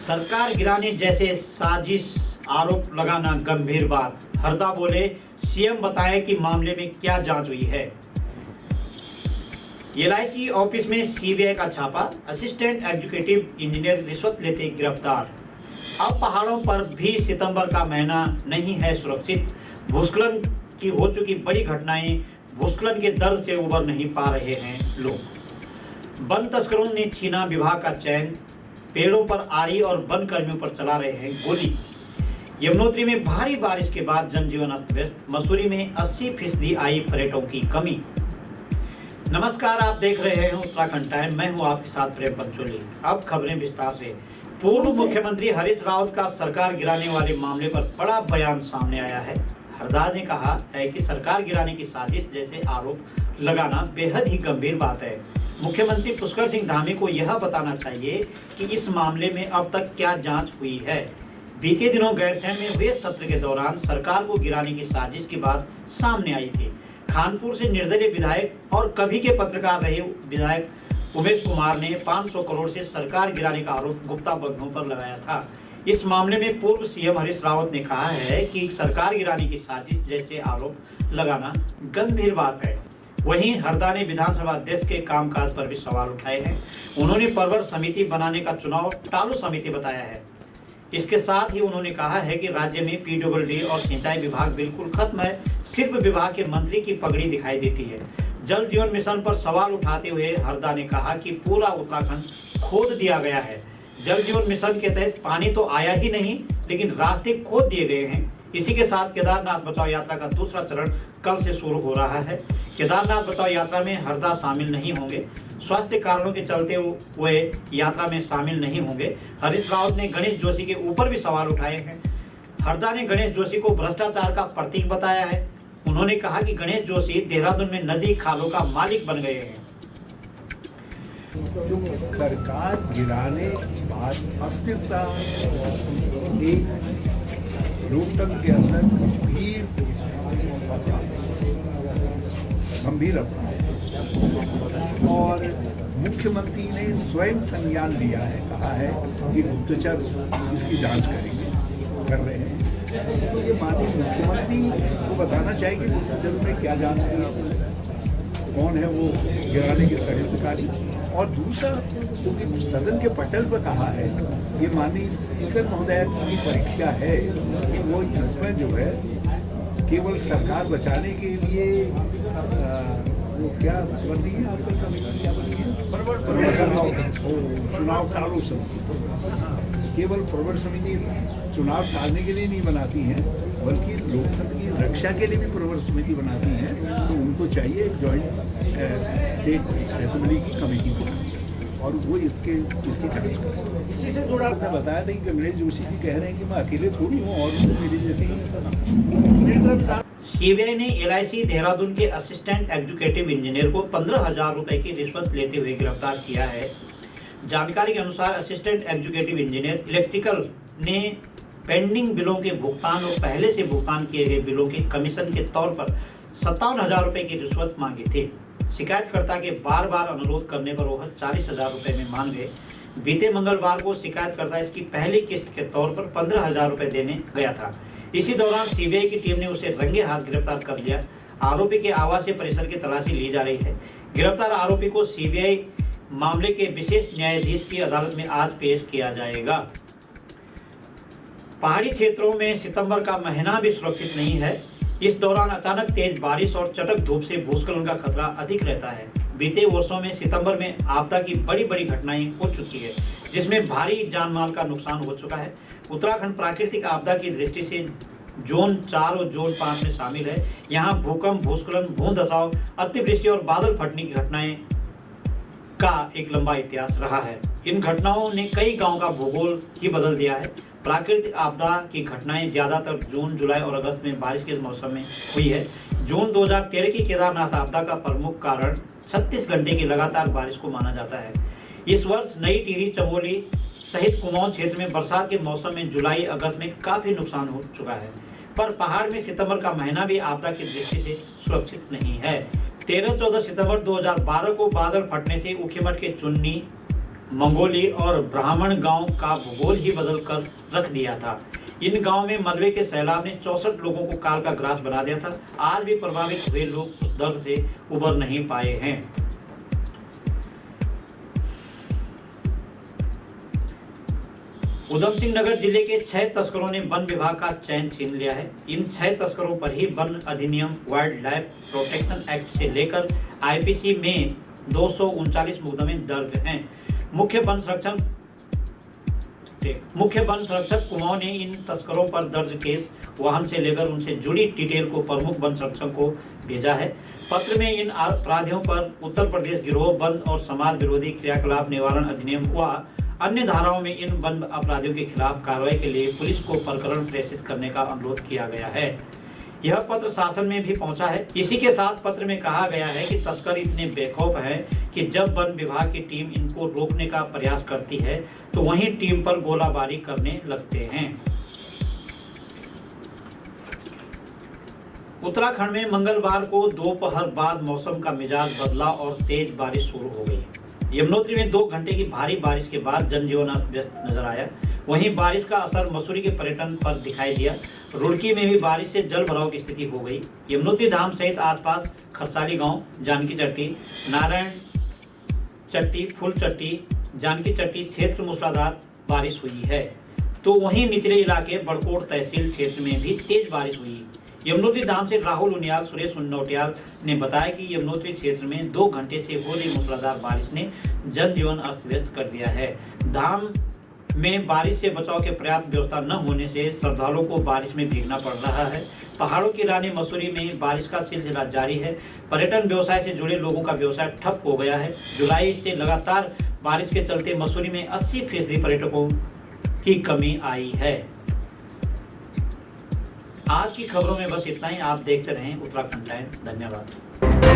सरकार गिराने जैसे साजिश आरोप लगाना गंभीर बात। हरदा बोले, सीएम बताए कि मामले में क्या जांच हुई है। एलआईसी ऑफिस में सीबीआई का छापा, असिस्टेंट एग्जीक्यूटिव इंजीनियर रिश्वत लेते गिरफ्तार। अब पहाड़ों पर भी सितंबर का महीना नहीं है सुरक्षित। भूस्खलन की हो चुकी बड़ी घटनाएं, भूस्खलन के दर्द से उबर नहीं पा रहे हैं लोग। वन तस्करों ने छीना विभाग का चैन, पेड़ों पर आरी और वन कर्मियों पर चला रहे हैं गोली। यमुनोत्री में भारी बारिश के बाद जनजीवन अस्त व्यस्त। मसूरी में 80% आई पर्यटकों की कमी। नमस्कार, आप देख रहे हैं उत्तराखंड टाइम। मैं हूं आपके साथ प्रेम पंचोली। अब खबरें विस्तार से। पूर्व मुख्यमंत्री हरीश रावत का सरकार गिराने वाले मामले पर बड़ा बयान सामने आया है। हरदा ने कहा है कि सरकार गिराने की साजिश जैसे आरोप लगाना बेहद ही गंभीर बात है। मुख्यमंत्री पुष्कर सिंह धामी को यह बताना चाहिए कि इस मामले में अब तक क्या जांच हुई है। बीते दिनों गैरसैंण में हुए सत्र के दौरान सरकार को गिराने की साजिश की बात सामने आई थी। खानपुर से निर्दलीय विधायक और कभी के पत्रकार रहे विधायक उमेश कुमार ने 500 करोड़ से सरकार गिराने का आरोप गुप्ता बंधुओं पर लगाया था। इस मामले में पूर्व सीएम हरीश रावत ने कहा है कि सरकार गिराने की साजिश जैसे आरोप लगाना गंभीर बात है। वहीं हरदा ने विधानसभा अध्यक्ष के कामकाज पर भी सवाल उठाए हैं। उन्होंने परवर समिति बनाने का चुनाव टालू समिति बताया है। इसके साथ ही उन्होंने कहा है कि राज्य में पीडब्ल्यूडी और सिंचाई विभाग बिल्कुल खत्म है, सिर्फ विभाग के मंत्री की पगड़ी दिखाई देती है। जल जीवन मिशन पर सवाल उठाते हुए हरदा ने कहा कि पूरा उत्तराखंड खोद दिया गया है। जल जीवन मिशन के तहत पानी तो आया ही नहीं, लेकिन रास्ते खोद दिए गए हैं। इसी के साथ केदारनाथ बचाओ यात्रा का दूसरा चरण कल से शुरू हो रहा है। केदारनाथ बचाओ यात्रा में हरदा शामिल नहीं होंगे। स्वास्थ्य कारणों के चलते हुए यात्रा में शामिल नहीं होंगे। हरीश रावत ने गणेश जोशी के ऊपर भी सवाल उठाए हैं। हरदा ने गणेश जोशी को भ्रष्टाचार का प्रतीक बताया है। उन्होंने कहा कि गणेश जोशी देहरादून में नदी खालों का मालिक बन गए हैं। सरकार गिराने की बात अस्थिरता एक लोकतंत्र के अंदर गंभीर अपराध और मुख्यमंत्री ने स्वयं संज्ञान लिया है, कहा है कि गुप्तचर इसकी जांच करेंगे, कर रहे हैं। तो ये माननीय मुख्यमंत्री को बताना चाहिए कि गुप्तचर में क्या जांच की है, कौन है वो गिराने के षड्यंत्रकारी। और दूसरा, क्योंकि सदन के पटल पर कहा है, ये माननीय स्पीकर महोदय की परीक्षा है कि वो इसमें जो है केवल सरकार बचाने के लिए वो क्या बन रही है आजकल कमीशन क्या बन रही है, चुनाव टालू समिति। केवल प्रवर समिति चुनाव टालने के लिए नहीं बनाती हैं, बल्कि लोकतंत्र की रक्षा के लिए भी प्रवर समिति बनाती हैं। तो उनको चाहिए जॉइंट स्टेट असेंबली की कमेटी बनानी है और वो इसकी जांच करें। इसी से जुड़ा आपने बताया था कि गणेश जोशी जी कह रहे हैं कि मैं अकेले थोड़ी हूँ और मेरे जैसे ही। सीबीआई ने एलआईसी देहरादून के असिस्टेंट एग्जीक्यूटिव इंजीनियर को 15,000 रुपए की रिश्वत लेते हुए गिरफ्तार किया है। जानकारी के अनुसार असिस्टेंट एग्जीक्यूटिव इंजीनियर इलेक्ट्रिकल ने पेंडिंग बिलों के भुगतान और पहले से भुगतान किए गए बिलों के कमीशन के तौर पर 57,000 रुपए की रिश्वत मांगी थी। शिकायतकर्ता के बार बार अनुरोध करने पर वह 40,000 रुपए में मान गए। बीते मंगलवार को शिकायतकर्ता इसकी पहली किस्त के तौर पर 15,000 रुपए देने गया था। इसी दौरान सीबीआई की टीम ने उसे रंगे हाथ गिरफ्तार कर लिया। आरोपी के आवासीय परिसर की तलाशी ली जा रही है। गिरफ्तार आरोपी को सीबीआई मामले के विशेष न्यायाधीश की अदालत में आज पेश किया जाएगा। पहाड़ी क्षेत्रों में सितंबर का महीना भी सुरक्षित नहीं है। इस दौरान अचानक तेज बारिश और चटक धूप से भूस्खलन का खतरा अधिक रहता है। बीते वर्षों में सितंबर में आपदा की बड़ी बड़ी घटनाएं हो चुकी है, जिसमें भारी जानमाल का नुकसान हो चुका है। उत्तराखंड प्राकृतिक आपदा की दृष्टि से जोन 4 और जोन 5 में शामिल है। यहाँ भूकंप, भूस्खलन, भूधसाव, अतिवृष्टि और बादल फटने की घटनाएं का एक लंबा इतिहास रहा है। इन घटनाओं ने कई गांवों का भूगोल ही बदल दिया है। प्राकृतिक आपदा की घटनाएं ज्यादातर जून, जुलाई और अगस्त में बारिश के मौसम में हुई है। जून 2013 की केदारनाथ आपदा का प्रमुख कारण 36 घंटे की लगातार बारिश को माना जाता है। इस वर्ष नई टिहरी, चमोली सहित कुमाऊं क्षेत्र में बरसात के मौसम में जुलाई, अगस्त में काफी नुकसान हो चुका है, पर पहाड़ में सितंबर का महीना भी आपदा की दृष्टि से सुरक्षित नहीं है। 13-14 सितंबर 2012 को बादल फटने से ऊखीमठ के चुन्नी, मंगोली और ब्राह्मण गांव का भूगोल ही बदल कर रख दिया था। इन गांव में मलबे के सैलाब ने 64 लोगों को काल का ग्रास बना दिया था। आज भी प्रभावित हुए लोग उस दर्द से उबर नहीं पाए हैं। उधम सिंह नगर जिले के 6 तस्करों ने वन विभाग का चैन छीन लिया है। इन 6 तस्करों पर ही वन अधिनियम, वाइल्ड लाइफ प्रोटेक्शन एक्ट से लेकर आईपीसी में 239 मुकदमे दर्ज हैं। मुख्य वन संरक्षक कुमाऊं ने इन तस्करों पर दर्ज केस, वाहन से लेकर उनसे जुड़ी डिटेल को प्रमुख वन संरक्षक को भेजा है। पत्र में इन अपराधियों पर उत्तर प्रदेश गिरोह बंद और समाज विरोधी क्रियाकलाप निवारण अधिनियम व अन्य धाराओं में इन वन अपराधियों के खिलाफ कार्रवाई के लिए पुलिस को प्रकरण प्रेषित करने का अनुरोध किया गया है। यह पत्र शासन में भी पहुंचा है। इसी के साथ पत्र में कहा गया है कि तस्कर इतने बेखौफ हैं कि जब वन विभाग की टीम इनको रोकने का प्रयास करती है तो वहीं टीम पर गोलाबारी करने लगते हैं। उत्तराखंड में मंगलवार को दोपहर बाद मौसम का मिजाज बदला और तेज बारिश शुरू हो गई। यमुनोत्री में 2 घंटे की भारी बारिश के बाद जनजीवन अस्त व्यस्त नजर आया। वहीं बारिश का असर मसूरी के पर्यटन पर दिखाई दिया। रुड़की में भी बारिश से जल भराव की स्थिति हो गई। यमुनोत्री धाम सहित आसपास खरसाली गांव, जानकी चट्टी, नारायण चट्टी, फुल चट्टी, जानकी चट्टी क्षेत्र मूसलाधार बारिश हुई है। तो वहीं निचले इलाके बड़कोट तहसील क्षेत्र में भी तेज बारिश हुई। यमुनोत्री धाम से राहुल उनियाल, सुरेश नौटियाल ने बताया कि यमुनोत्री क्षेत्र में 2 घंटे से हो रही मूसलाधार बारिश ने जनजीवन अस्त व्यस्त कर दिया है। धाम में बारिश से बचाव के पर्याप्त व्यवस्था न होने से श्रद्धालुओं को बारिश में भीगना पड़ रहा है। पहाड़ों की रानी मसूरी में बारिश का सिलसिला जारी है। पर्यटन व्यवसाय से जुड़े लोगों का व्यवसाय ठप हो गया है। जुलाई से लगातार बारिश के चलते मसूरी में 80% पर्यटकों की कमी आई है। आज की खबरों में बस इतना ही। आप देखते रहें उत्तराखंड टाइम। धन्यवाद।